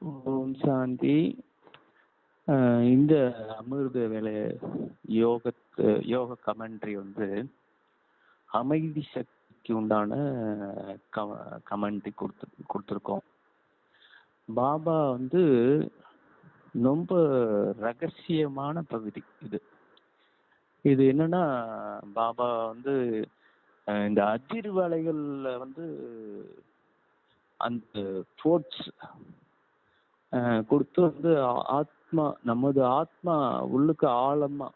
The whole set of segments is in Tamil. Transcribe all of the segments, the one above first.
ஓம் சாந்தி. இந்த அமிர்த வேலை யோக கமெண்ட்ரி அமைதி சக்திக்கு உண்டான கமெண்ட்ரி கொடுத்துருக்கோம். பாபா ரொம்ப ரகசியமான பகுதி இது என்னன்னா, பாபா இந்த அதிர்வலைகள்ல அந்த ஃபோர்ஸ் கொடுத்து நமது ஆத்மா உள்ளுக்கு ஆழமா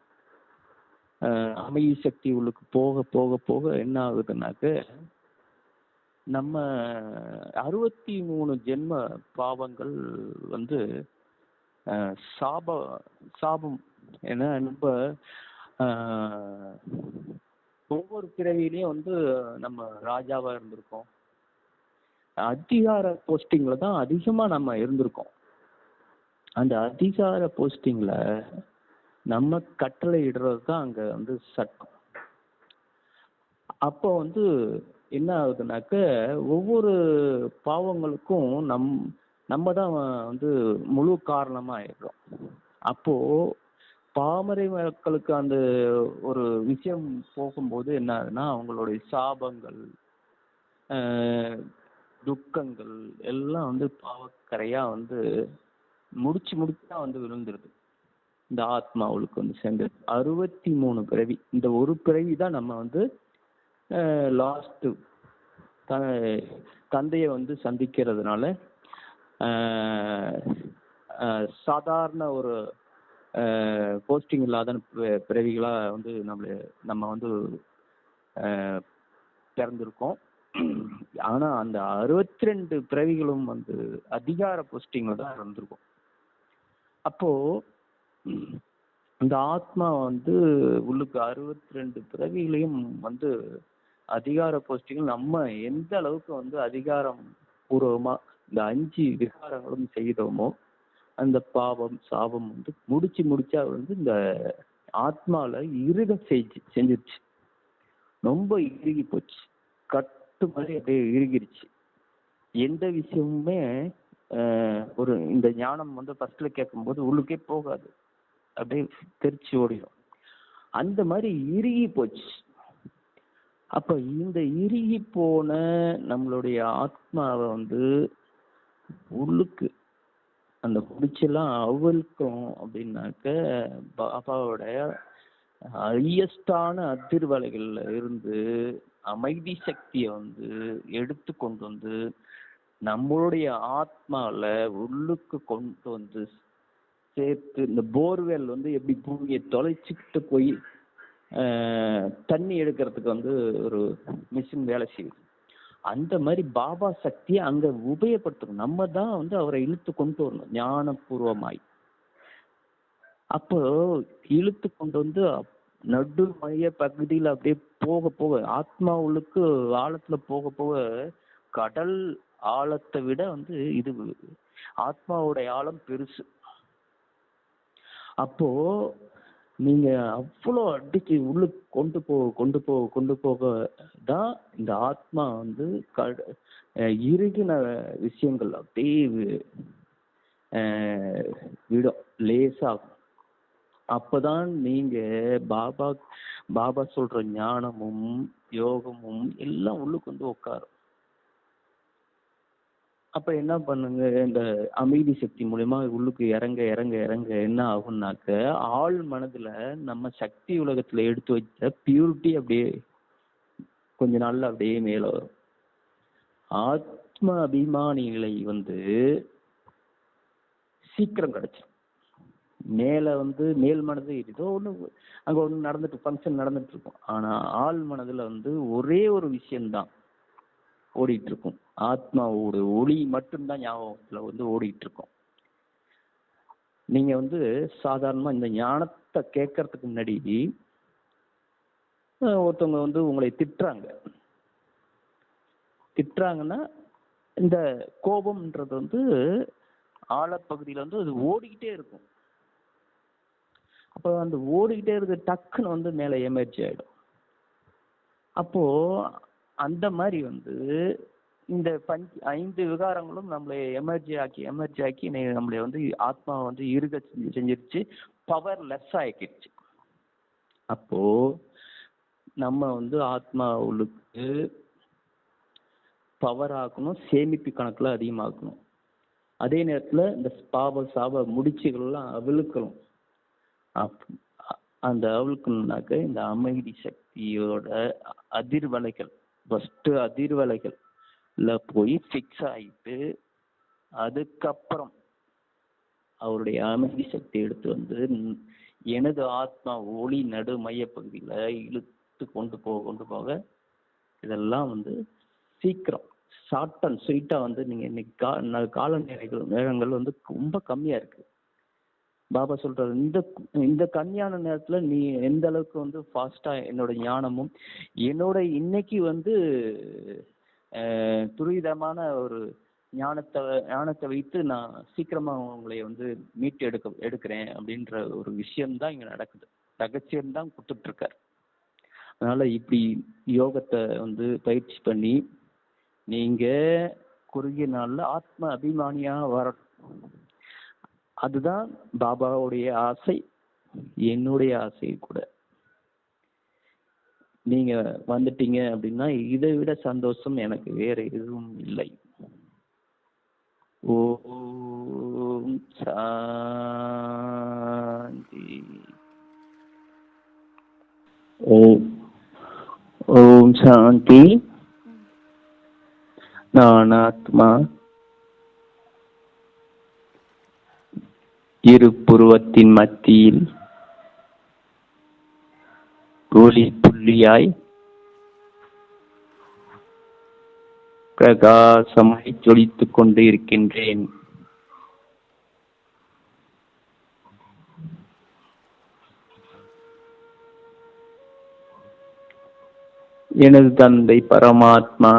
அமைதி சக்தி உள்ளுக்கு போக போக போக என்ன ஆகுதுன்னாக்க, நம்ம 63 ஜென்ம பாவங்கள் சாபம். ஏன்னா நம்ம ஒவ்வொரு பிறவிலையும் நம்ம ராஜாவா இருந்திருக்கோம், அதிகார போஸ்டிங்ல தான் அதிகமா நம்ம இருந்திருக்கோம். அந்த அதிகார போஸ்டிங்ல நம்ம கட்டளை இடுறது தான் அங்க சட்டம். அப்போ என்ன ஆகுதுனாக்க, ஒவ்வொரு பாவங்களுக்கும் நம்ம தான் முழு காரணமா ஆயிடுறோம். அப்போ பாமரை மக்களுக்கு அந்த ஒரு விஷயம் போகும்போது என்ன ஆகுதுன்னா, அவங்களுடைய சாபங்கள், துக்கங்கள் எல்லாம் பாவக்கரையா முடிச்சா விழுந்துருது. இந்த ஆத்மாவுக்கு சேர்ந்து 63 பிறவி. இந்த ஒரு பிறவி தான் நம்ம லாஸ்ட் தந்தைய சந்திக்கிறதுனால சாதாரண ஒரு போஸ்டிங் இல்லாத பிறவிகளா நம்ம பிறந்திருக்கோம். ஆனா அந்த 62 பிறவிகளும் அதிகார போஸ்டிங்ல தான் இருந்திருக்கும். அப்போ இந்த ஆத்மா உள்ளுக்கு 62 பிறவிகளையும் அதிகார போஸ்டிங் நம்ம எந்த அளவுக்கு அதிகாரம் பூர்வமா இந்த 5 விகாரங்களும் செய்தோமோ, அந்த பாவம் சாபம் முடிச்சா இந்த ஆத்மால இருக செஞ்சிருச்சு. ரொம்ப இறுகி போச்சு, கட்டு மாதிரி அப்படியே இறுகிருச்சு. எந்த விஷயமுமே ஒரு இந்த ஞானம் ஃபர்ஸ்ட்ல கேட்கும்போது உள்ளுக்கே போகாது, அப்படியே தெரிச்சு ஓடிடும். அந்த மாதிரி இறுகி போச்சு. அப்ப இந்த இறுகி போன நம்மளுடைய ஆத்மாவை உள்ளுக்கு அந்த முடிச்செல்லாம் அவ்வளக்கும் அப்படின்னாக்க, பாபாவுடைய ஹையஸ்டான அதிர்வலைகள்ல இருந்து அமைதி சக்தியை எடுத்து கொண்டு நம்மளுடைய ஆத்மால உள்ளுக்கு கொண்டு சேர்த்து, இந்த போர்வெல் எப்படி பூமியை தொலைச்சிக்கிட்டு போய் தண்ணி எடுக்கிறதுக்கு ஒரு மிஷின் வேலை செய்யுது, அந்த மாதிரி பாபா சக்தியை அங்க உபயோகப்படுத்தணும். நம்ம தான் அவரை இழுத்து கொண்டு வரணும் ஞானபூர்வமாய். அப்போ இழுத்து கொண்டு நடு மைய பகுதியில் அப்படியே போக போக ஆத்மா உள்ளுக்கு ஆழத்துல போக போக கடல் ஆழத்தை விட இது ஆத்மாவுடைய ஆழம் பெருசு. அப்போ நீங்க அவ்வளோ அடிச்சு உள்ளுக்கு கொண்டு போக தான் இந்த ஆத்மா இறுகின விஷயங்கள் அப்படியே விடும், லேசாகும். அப்பதான் நீங்க பாபா சொல்ற ஞானமும் யோகமும் எல்லாம் உள்ளுக்கு உட்காரும். அப்ப என்ன பண்ணுங்க, இந்த அமைதி சக்தி மூலியமா உள்ளுக்கு இறங்க இறங்க இறங்க என்ன ஆகும்னாக்க, ஆள் மனதுல நம்ம சக்தி உலகத்துல எடுத்து வச்ச பியூரிட்டி அப்படியே கொஞ்ச நாள்ல அப்படியே மேல வரும். ஆத்ம அபிமானி நிலை சீக்கிரம் கிடைச்சிடும். மேல மேல் மனது ஏதோ அங்க ஃபங்க்ஷன் நடந்துட்டு இருக்கும். ஆனா ஆள் மனதுல ஒரே ஒரு விஷயம்தான் ஓடிட்டு இருக்கும். ஆத்மாவோட ஒளி மட்டும்தான் ஞாபகத்துல ஓடிட்டு இருக்கும். நீங்க சாதாரணமா இந்த ஞானத்தை கேட்கறதுக்கு முன்னாடி ஒருத்தவங்க உங்களை திட்டுறாங்கன்னா, இந்த கோபம்ன்றது ஆழப்பகுதியில அது ஓடிக்கிட்டே இருக்கும். அப்போ அந்த ஓடிக்கிட்டே இருக்க டக்குன்னு மேல எமர்ஜி ஆயிடும். அப்போ அந்த மாதிரி இந்த 5 விகாரங்களும் நம்மளை எமர்ஜி ஆக்கி நம்மளை வந்து ஆத்மா வந்து இருக செஞ்சிருச்சு, பவர்லெஸ் ஆக்கிடுச்சு. அப்போ நம்ம வந்து ஆத்மாவுக்கு பவர் ஆக்கணும், சேமிப்பு கணக்குல அதிகமாக்கணும். அதே நேரத்துல இந்த பாவ சாப முடிச்சுகள்லாம் அவிழ்க்கணும். அந்த அவிழ்க்கணும்னாக்க இந்த அமைதி சக்தியோட அதிர்வலைகள், ஃபர்ஸ்ட் அதிர்வலைகள்ல போய் ஃபிக்ஸ் ஆகிட்டு, அதுக்கப்புறம் அவருடைய அமைதி சக்தி எடுத்து வந்து எனது ஆத்மா ஒளி நடு மைய பகுதியில இழுத்து கொண்டு போக இதெல்லாம் வந்து சீக்கிரம் ஷார்ட் அண்ட் ஸ்வீட்டா வந்து நீங்க இன்னைக்கு கால நேரங்கள் வந்து ரொம்ப கம்மியா இருக்கு. பாபா சொல்றாரு, இந்த கம்மியான நேரத்துல நீ எந்த அளவுக்கு வந்து ஃபாஸ்டா என்னோட ஞானமும் என்னோட இன்னைக்கு வந்து துரிதமான ஒரு ஞானத்தை வைத்து நான் சீக்கிரமா உங்களை வந்து மீட்டு எடுக்கிறேன் அப்படின்ற ஒரு விஷயம்தான் இங்க நடக்குது. ரகசியம்தான் கொடுத்துட்டு இருக்காரு. அதனால இப்படி யோகத்தை வந்து பயிற்சி பண்ணி நீங்க குறுகிய நாள்ல ஆத்ம அபிமானியா வரணும். அதுதான் பாபாவுடைய ஆசை, என்னுடைய ஆசை கூட. நீங்க வந்துட்டீங்க அப்படின்னா இதை விட சந்தோஷம் எனக்கு வேற எதுவும் இல்லை. ஓம் சாந்தி. ஓம் சாந்தி. நான் ஆத்மா இரு புருவத்தின் மத்தியில் ஒளி புள்ளியாய் பிரகாசமாய் ஜொலித்துக் கொண்டு இருக்கின்றேன். எனது தந்தை பரமாத்மா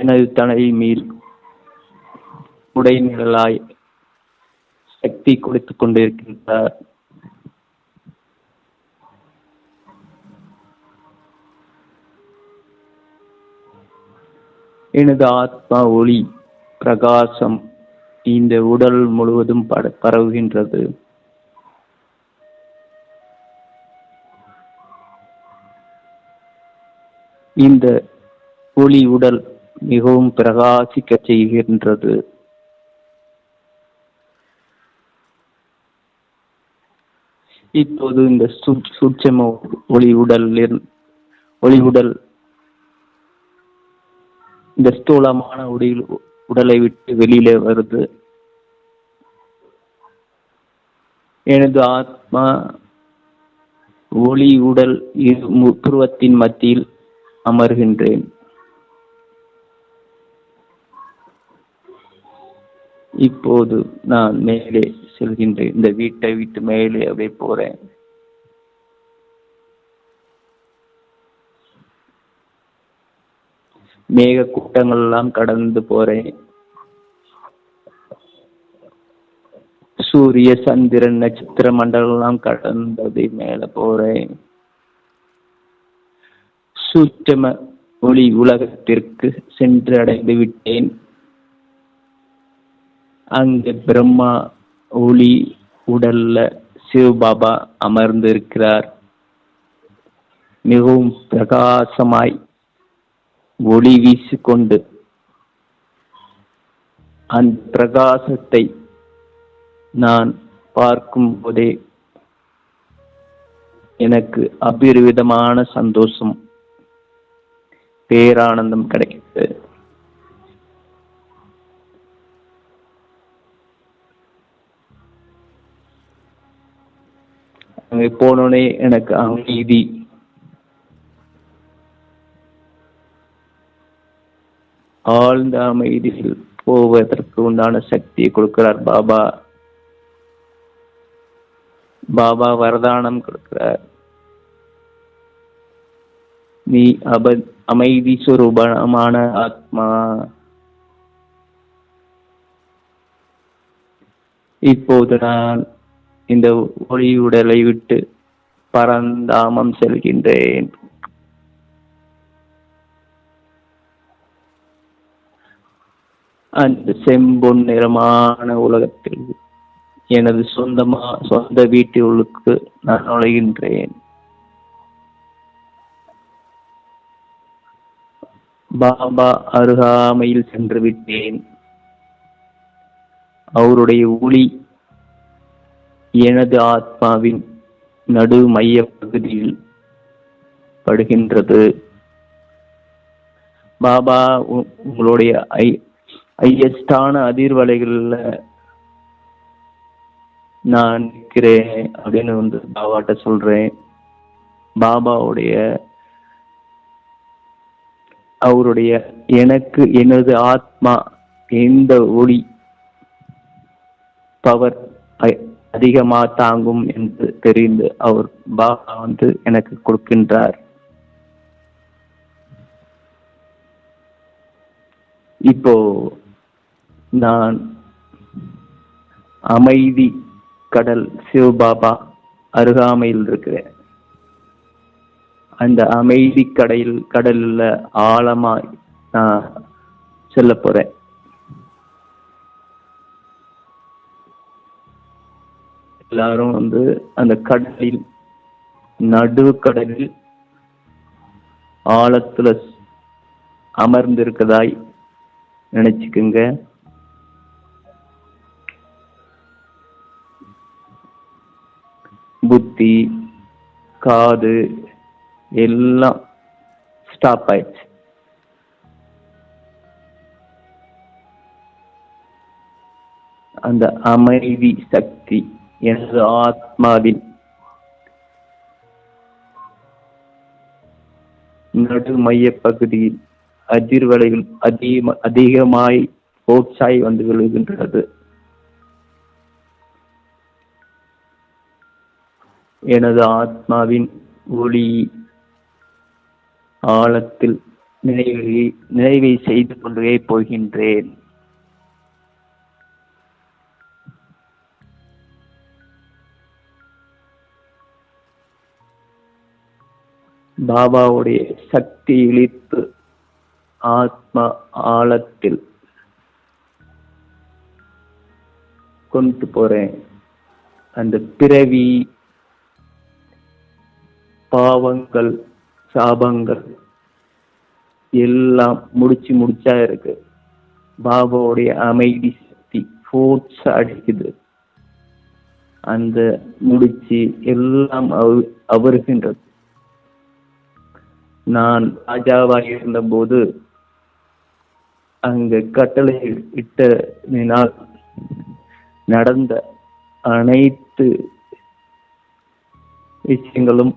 எனது தலை மேல் உடைநிழலாய் சக்தி கொடுத்துக் கொண்டிருக்கின்றார். எனது ஆத்மா ஒளி பிரகாசம் இந்த உடல் முழுவதும் பரவுகின்றது. இந்த ஒளி உடல் மிகவும் பிரகாசிக்க செய்கின்றது. இப்போது இந்த சூட்சும ஒளி உடல் இந்த ஸ்தூலமான உடலை விட்டு வெளியில வருது. எனது ஆத்மா ஒளி உடல் புருவத்தின் மத்தியில் அமர்கின்றேன். இப்போது நான் மேலே செல்கின்றேன். இந்த வீட்டை விட்டு மேலே அப்படியே போறேன். மேக கூட்டங்கள் எல்லாம் கடந்து போறேன். சூரிய சந்திரன் நட்சத்திர மண்டலம் எல்லாம் கடந்தது மேல போறேன். சூட்சும ஒளி உலகத்திற்கு சென்று அடைந்து விட்டேன். அங்க பிரம்மா ஒளி உடல்ல சிவபாபா அமர்ந்து இருக்கிறார். மிகவும் பிரகாசமாய் ஒளி வீசிக்கொண்டு அந்த பிரகாசத்தை நான் பார்க்கும் போதே எனக்கு அபரிவிதமான சந்தோஷம், பேரானந்தம் கிடைக்குது. அங்கே போனோடனே எனக்கு அமைதி, ஆழ்ந்த அமைதியில் போவதற்கு உண்டான சக்தியை கொடுக்கிறார் பாபா. பாபா வரதானம் கொடுக்கிறார். நீ அமைதி சுரூபமான ஆத்மா. இப்போது நான் இந்த ஒளி உடலை விட்டு பரந்தாமம் செல்கின்றேன். அந்த செம்பொன் நிறமான உலகத்தில் எனது சொந்த வீட்டுக்கு நான் நுழைகின்றேன். பாபா அருகாமையில் சென்று விட்டேன். அவருடைய ஒளி எனது ஆத்மாவின் நடு மைய பகுதியில் படுகின்றது. பாபா, உங்களுடைய ஹையஸ்டான அதிர்வலைகள்ல நான் நிற்கிறேன் அப்படின்னு பாபாட்ட சொல்றேன். அவருடைய எனக்கு எனது ஆத்மா எந்த ஒளி பவர் அதிகமா தாங்கும் என்று தெரிந்து அவர் பாபா எனக்கு கொடுக்கின்றார். இப்போ நான் அமைதி கடல் சிவபாபா அருகாமையில் இருக்கிறேன். அந்த அமைதி கடல்ல ஆழமா நான் செல்ல போறேன். எல்லாரும் அந்த கடலில் நடுக்கடலில் ஆழத்துல அமர்ந்திருக்கதாய் நினைச்சுக்குங்க. புத்தி, காது எல்லாம் ஸ்டாப் ஆயிடுச்சு. அந்த அமைதி சக்தி எனது ஆத்மாவின் நடு மைய பகுதியில் அதிர்வலைகள் அதிகமாய் போட்சாய் விழுகின்றது. எனது ஆத்மாவின் ஒளி ஆழத்தில் நினைவை செய்து கொண்டே போகின்றேன். பாபாவுடைய சக்தி இழித்து ஆத்மா ஆழத்தில் கொண்டு போறேன். அந்த பிறவி பாவங்கள் சாபங்கள் எல்லாம் முடிச்சா இருக்கு. பாபாவுடைய அமைதி சக்தி ஃபோர்ஸ் அடிக்குது. அந்த முடிச்சு எல்லாம் அவருகின்றது. நான் ராஜாவாக இருந்த போது அங்க கட்டளை இட்டதினால் நடந்த அனைத்து விஷயங்களும்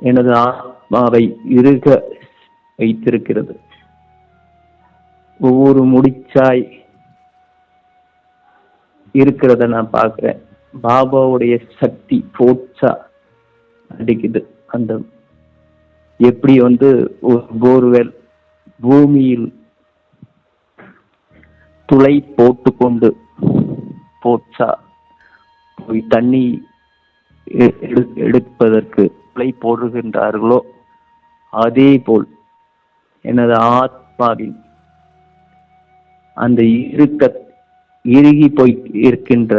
எனது ஆத்மாவை இறுக வைத்திருக்கிறது. ஒவ்வொரு முடிச்சாய் இருக்கிறத நான் பார்க்கிறேன். பாபாவுடைய சக்தி போட்சா அடிக்குது. அந்த எப்படி ஒரு போர்வெல் பூமியில் துளை போட்டு கொண்டு போட்சா போய் தண்ணி எடுப்பதற்கு துளை போடுகின்றார்களோ அதே போல் எனது ஆத்மாவில் அந்த இறுகி போய் இருக்கின்ற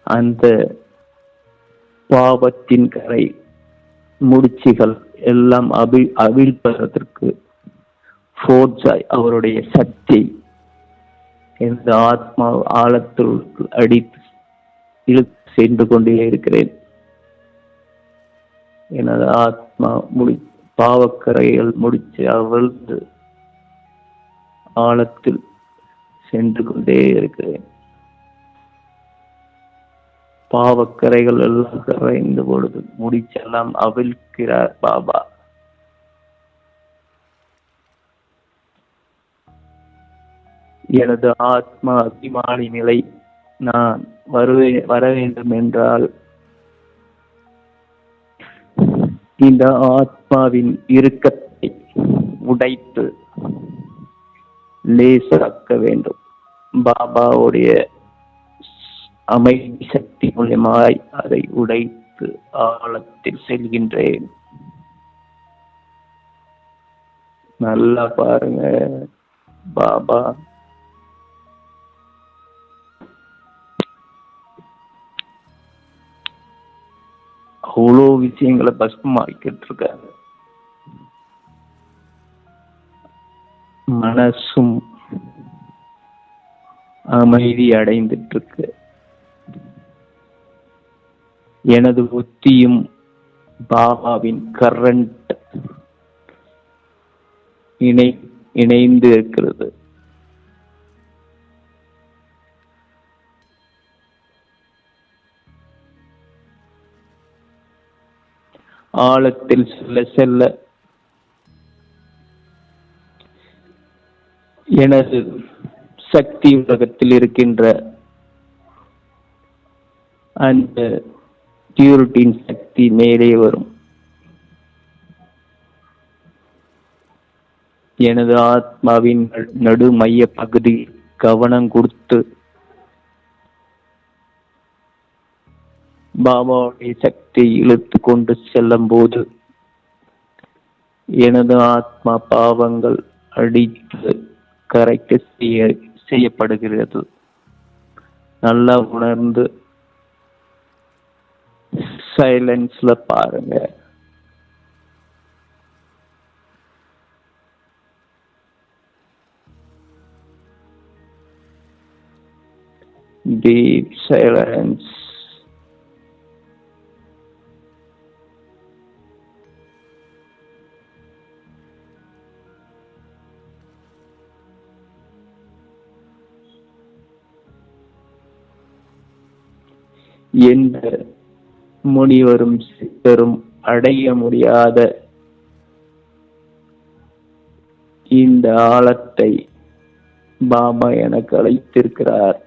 அந்த பாவத்தின் கரை முடிச்சுகள் எல்லாம் அவிழ்ப்பதற்கு ஃபோர்ஸாய் அவருடைய சக்தி எனது ஆத்மா ஆழத்தில் அடித்து இழுத்து சென்று கொண்டே இருக்கிறேன். எனது ஆத்மா பாவக்கரைகள் முடிச்சு அவிழ்ந்து ஆழத்தில் சென்று கொண்டே இருக்கிறேன். பாவக்கரைகள் எல்லாம் கரைந்த பொழுது முடிச்செல்லாம் அவிழ்க்கிறார் பாபா. எனது ஆத்மா அபிமானி நிலை நான் வர வேண்டும் என்றால் இந்த ஆத்மாவின் இறுக்கத்தை உடைத்து லேசாக்க வேண்டும். பாபாவுடைய அமைதி சக்தி மூலமாய் அதை உடைத்து ஆழத்தில் செல்கின்றேன். நல்லா பாருங்க. பாபா அவ்வளோ விஷயங்களை பஸ்மாக்கிட்டு இருக்காரு. மனசும் அமைதி அடைந்துட்டு இருக்கு. எனது புத்தியும் பாபாவின் கரண்ட் இணைந்து இருக்கிறது. ஆழத்தில் செல்ல செல்ல எனது சக்தி உலகத்தில் இருக்கின்ற அந்த பியூரிட்டியின் சக்தி மேலே வரும். எனது ஆத்மாவின் நடு மைய பகுதி கவனம் கொடுத்து பாபாவுடைய சக்தியை இழுத்து கொண்டு செல்லும் போது எனது ஆத்மா பாவங்கள் அடித்து கரைக்க செய்யப்படுகிறது. நல்லா உணர்ந்து சைலன்ஸ்ல பாருங்க. Deep silence. எந்த முனிவரும் சித்தரும் அடைய முடியாத இந்த ஆழத்தை பாபா எனக்கு அழைத்திருக்கிறார்.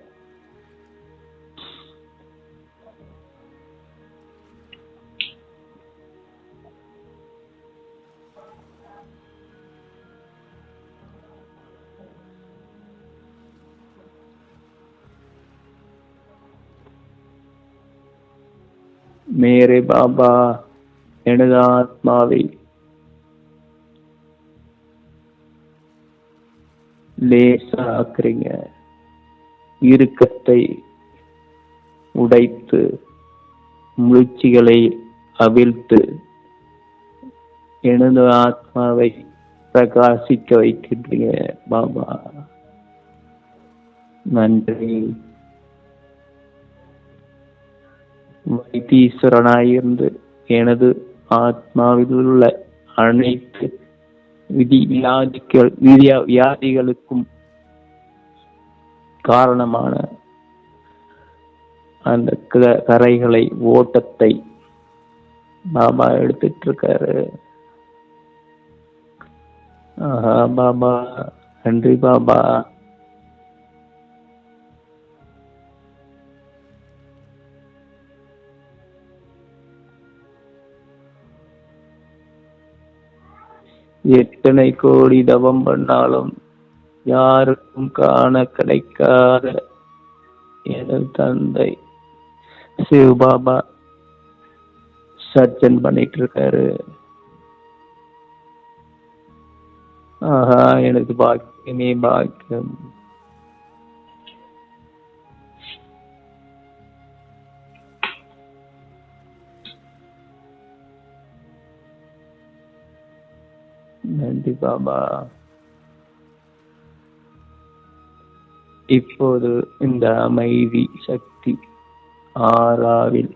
மேரே பாபா எனது ஆத்மாவை லேசாக்குறீங்க. இறுக்கத்தை உடைத்து முயற்சிகளை அவிழ்த்து எனது ஆத்மாவை பிரகாசிக்க வைக்கின்றீங்க பாபா. நன்றி. வைத்தீஸ்வரனாயிருந்து எனது ஆத்மாவில் உள்ள அனைத்து வியாதிகளுக்கும் காரணமான அந்த கரைகளை ஓட்டத்தை பாபா எடுத்துட்டு இருக்காரு. ஆஹா பாபா, நன்றி பாபா. எத்தனை கோடி தவம் பண்ணாலும் யாருக்கும் காண கிடைக்காத எனது தந்தை சிவபாபா சர்ஜன் பண்ணிட்டு இருக்காரு. ஆஹா, எனக்கு பாக்கியமே பாக்கியம். நன்றி பாபா. இப்போது இந்த அமைதி சக்தி ஆறாவில்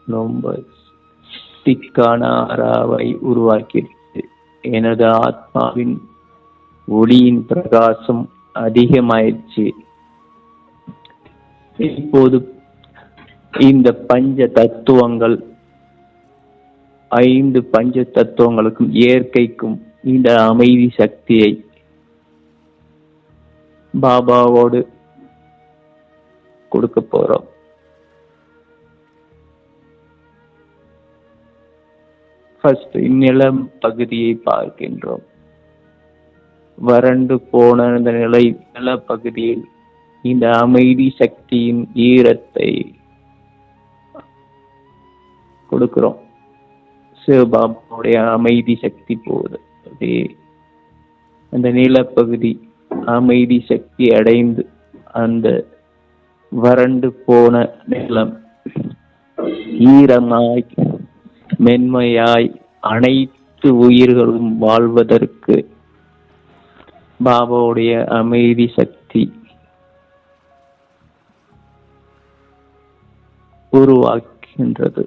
ரொம்ப திக்கான ஆறாவை உருவாக்கியிருக்கு. எனது ஆத்மாவின் ஒளியின் பிரகாசம் அதிகமாயிடுச்சு. இப்போது இந்த பஞ்ச தத்துவங்கள் 5 பஞ்ச தத்துவங்களுக்கும் இயற்கைக்கும் இந்த அமைதி சக்தியை பாபாவோடு கொடுக்க போறோம். ஃபர்ஸ்ட் நிலம் பகுதியை பார்க்கின்றோம். வறண்டு போன இந்த நிலப்பகுதியில் இந்த அமைதி சக்தியின் ஈரத்தை கொடுக்கிறோம். சிவபாபாவுடைய அமைதி சக்தி போகுது. அந்த நிலப்பகுதி அமைதி சக்தி அடைந்து அந்த வறண்டு போன நிலம் ஈரமாய் மென்மையாய் அனைத்து உயிர்களும் வாழ்வதற்கு பாபாவுடைய அமைதி சக்தி உருவாக்குகின்றது.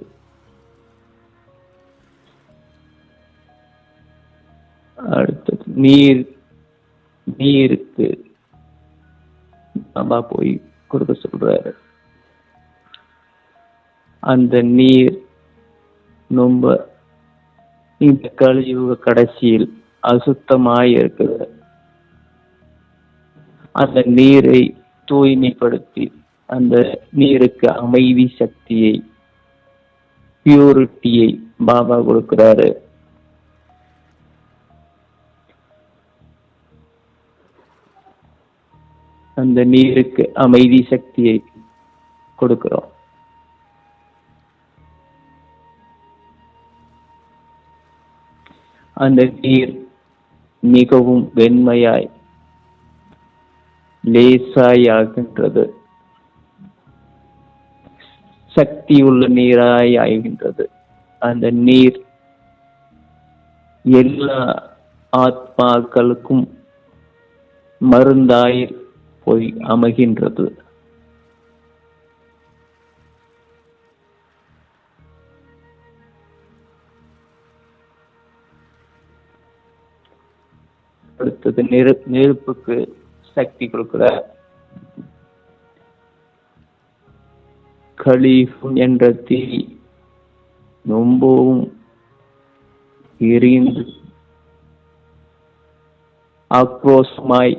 அடுத்தது நீருக்கு பாபா போய் கொடுக்க சொல்றாரு. அந்த நீர் ரொம்ப இந்த கலியுக கடைசியில் அசுத்தமாய் இருக்குது. அந்த நீரை தூய்மைப்படுத்தி அந்த நீருக்கு அமைதி சக்தியை, பியூரிட்டியை பாபா கொடுக்கிறாரு. அந்த நீருக்கு அமைதி சக்தியை கொடுக்கிறோம். அந்த நீர் மிகவும் வெண்மையாய் லேசாய் ஆகின்றது, சக்தி உள்ள நீராய் ஆகின்றது. அந்த நீர் எல்லா ஆத்மாக்களுக்கும் மருந்தாய் போய் அமைகின்றது. அடுத்தது நெருப்புக்கு சக்தி கொடுக்கிறார். கலீஃபுன் என்ற தீ ரொம்பவும் எரிந்து ஆக்ரோஷமாய்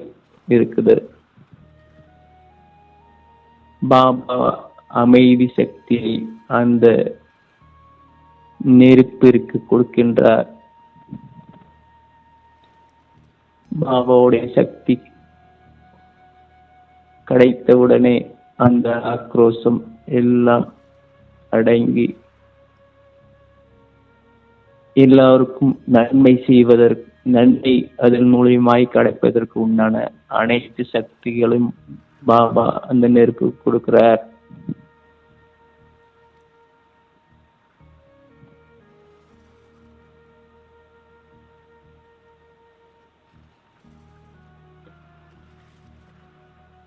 இருக்குது. பாபா அமைதி சக்தியை அந்த நெருப்பிற்கு கொடுக்கின்றார். பாபாவுடைய சக்தி கிடைத்தவுடனே அந்த ஆக்ரோஷம் எல்லாம் அடங்கி எல்லாருக்கும் நன்மை செய்வதற்கு, நன்மை அதன் மூலியமாய் கிடைப்பதற்கு உண்டான அனைத்து சக்திகளும் பாபா அந்த நெருப்பு கொடுக்கிறார்.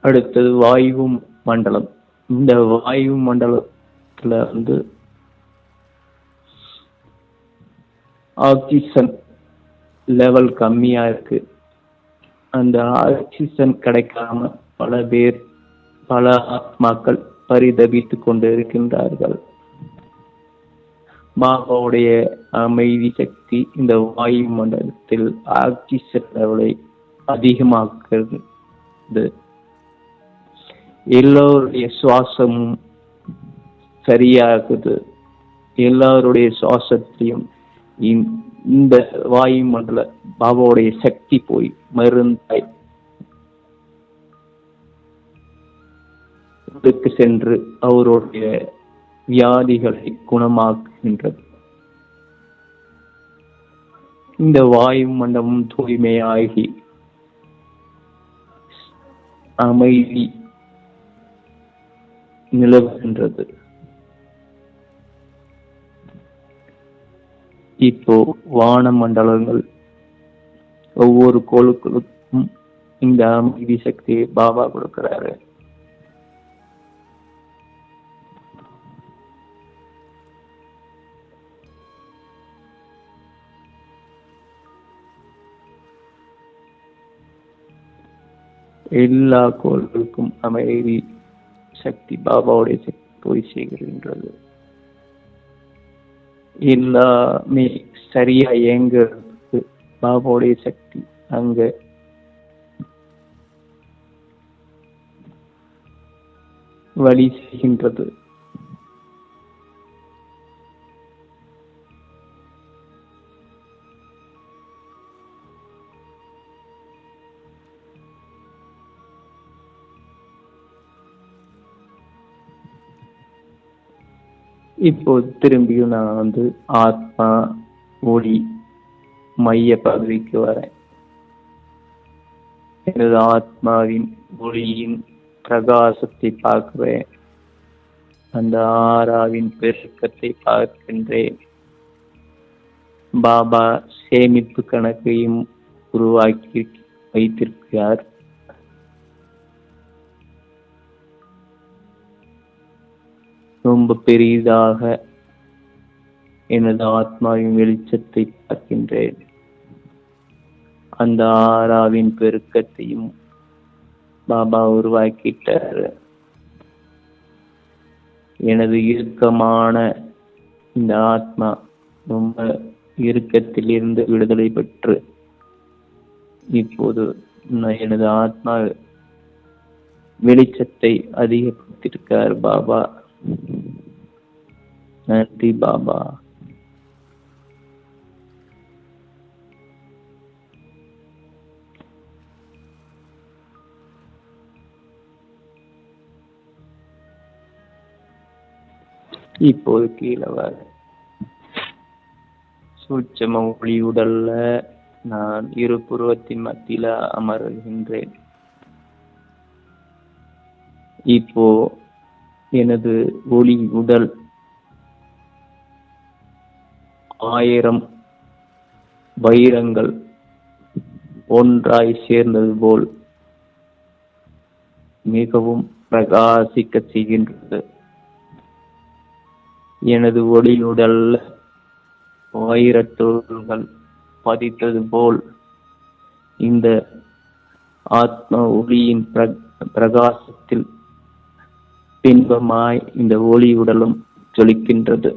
அடுத்தது வாயு மண்டலம். இந்த வாயு மண்டலத்துல ஆக்சிஜன் லெவல் கம்மியா இருக்கு. அந்த ஆக்சிஜன் கிடைக்காம பல ஆத்மாக்கள் பரிதபித்துக் கொண்டு இருக்கின்றார்கள். பாபாவுடைய அமைதி சக்தி இந்த வாயு மண்டலத்தில் ஆக்சிஜன் லெவலை அதிகமாக்குறது. எல்லோருடைய சுவாசமும் சரியாகுது. எல்லாருடைய சுவாசத்தையும் இந்த வாயு மண்டல பாபாவுடைய சக்தி போய் மருந்தாய் சென்று அவருடைய வியாதிகளை குணமாக்குகின்றது. இந்த வாயு மண்டலம் தூய்மையாகி அமைதி நிலவுகின்றது. இப்போ வான மண்டலங்கள் ஒவ்வொரு கோளுக்களுக்கும் இந்த அமைதி சக்தியை பாபா கொடுக்கிறாரு. எல்லா கோள்களுக்கும் அமைதி சக்தி பாபாவுடைய சக்தி போய் சேர்கின்றது. எல்லாமே சரியா இயங்குறதுக்கு பாபாவுடைய சக்தி அங்க வழி செய்கின்றது. இப்போ திரும்பியும் நான் ஆத்மா ஒளி மைய பகுதிக்கு வரேன். எனது ஆத்மாவின் ஒளியின் பிரகாசத்தை பார்க்கிறேன். அந்த ஆறாவின் பெருக்கத்தை பார்க்கின்றேன். பாபா சேமிப்பு கணக்கையும் உருவாக்கி வைத்திருக்கிறார். ரொம்ப பெரிதாக எனது ஆத்மாவின் வெளிச்சத்தை பார்க்கின்றேன். அந்த ஆறாவின் பெருக்கத்தையும் பாபா உருவாக்கிட்டார். எனது இறுக்கமான இந்த ஆத்மா ரொம்ப இறுக்கத்தில் இருந்து விடுதலை பெற்று இப்போது எனது ஆத்மா வெளிச்சத்தை அதிகப்படுத்தியிருக்கார் பாபா. நன்றி பாபா. இப்போது கீழே வர சூட்சம ஒளி உடல்ல நான் இரு புருவத்தின் மத்தியில அமர்கின்றேன். இப்போ எனது ஒளி உடல் 1000 வைரங்கள் ஒன்றாய் சேர்ந்தது போல் மிகவும் பிரகாசிக்க செய்கின்றது. எனது ஒளி உடல்ல வைரத்தோள்கள் பதித்தது போல் இந்த ஆத்ம ஒளியின் பிரகாசத்தில் பின்பமாய் இந்த ஒளி உடலும் ஜொலிக்கின்றது.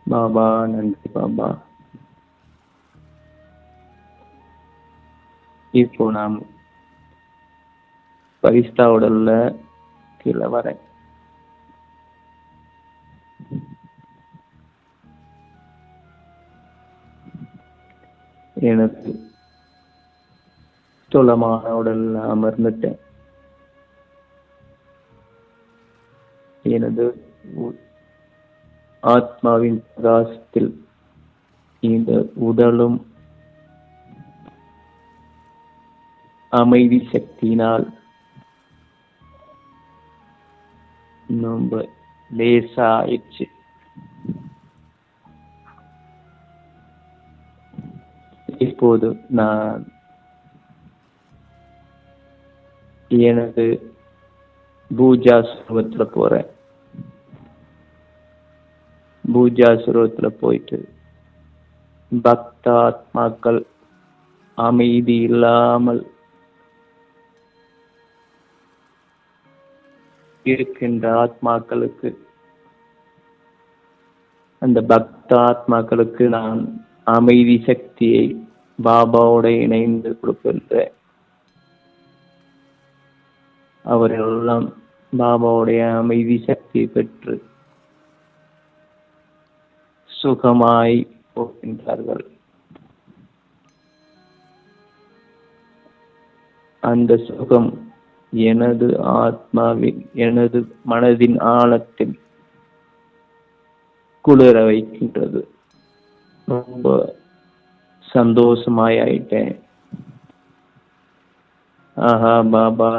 பாபா நன்றி பாபா. இப்போ நாம் பரிஸ்தா உடல்ல கீழே வரேன். எனக்கு ஸ்தூலமான உடல்ல அமர்ந்துட்டேன். எனது ஆத்மாவின் பிரகாசத்தில் இந்த உடலும் அமைதி சக்தியினால் ரொம்ப லேசாயிடுச்சு. இப்போது நான் எனது பூஜா சுரூபத்துல போறேன். பூஜா சுரூபத்துல போயிட்டு பக்தாத்மாக்கள் அமைதி இல்லாமல் இருக்கின்ற ஆத்மாக்களுக்கு, அந்த பக்த ஆத்மாக்களுக்கு நான் அமைதி சக்தியை பாபாவோட இணைந்து கொடுக்கின்றேன். அவர்களெல்லாம் பாபாவுடைய அமைதி சக்தியை பெற்று சுகமாய் போகின்றார்கள். அந்த சுகம் எனது ஆத்மாவில், எனது மனதின் ஆழத்தில் குளிர வைக்கின்றது. ரொம்ப சந்தோஷமாயிட்டேன். ஆஹா பாபா,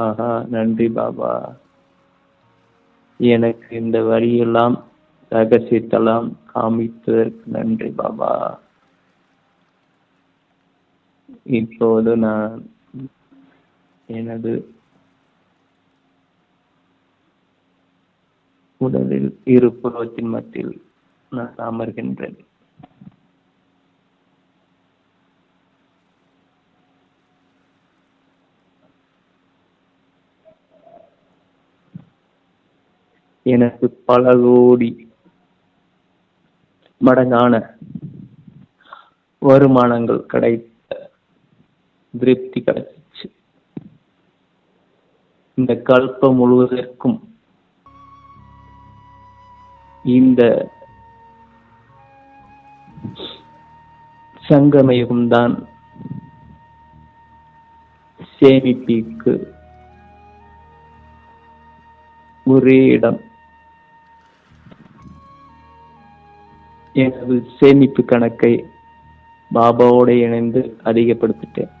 ஆஹா நன்றி பாபா. எனக்கு இந்த வழியெல்லாம் ரகசியத்தெல்லாம் காமித்ததற்கு நன்றி பாபா. இப்போது நான் எனது உடலில் இரு புருவத்தின் மத்தியில் நான் அமர்கின்றேன். எனக்கு பல கோடி மடங்கான வருமானங்கள் கிடைத்த திருப்தி கிடைச்சிச்சு. இந்த கல்பம் முழுவதற்கும் இந்த சங்கமயுகம்தான் சேமிப்பிற்கு ஒரே இடம். எனது சேமிப்பு கணக்கை பாபாவோட இணைந்து அதிகப்படுத்திட்டேன்.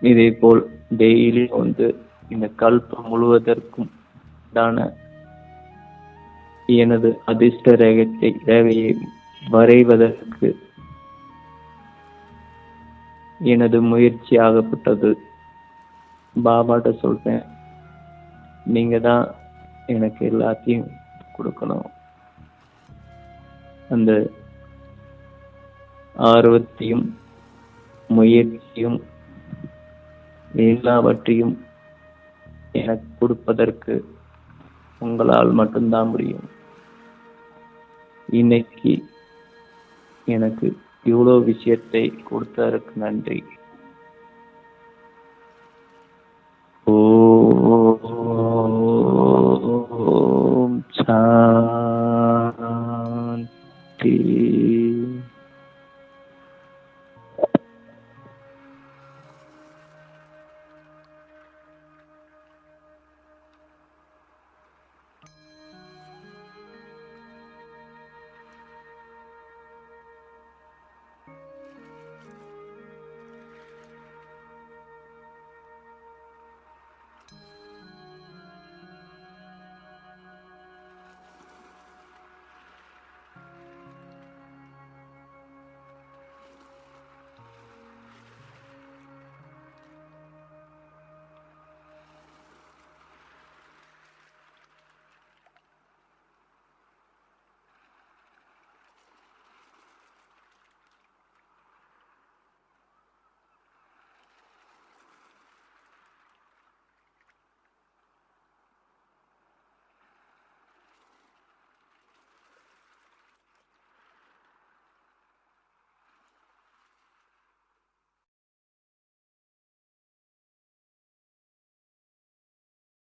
இதே போல் டெய்லி வந்து இந்த கல்பம் முழுவதற்கும் எனது அதிர்ஷ்ட ரேகையை வரைவதற்கு எனது முயற்சி ஆகப்பட்டது. பாபாட்ட சொல்றேன், நீங்க தான் எனக்கு எல்லாத்தையும் கொடுக்கணும். அந்த ஆர்வத்தையும் முயற்சியும் எல்லாவற்றையும் எனக்கு கொடுப்பதற்கு உங்களால் மட்டும்தான் முடியும். இன்னைக்கு எனக்கு இவ்வளவு விஷயத்தை கொடுத்ததற்கு நன்றி. ஓம் சாந்தி.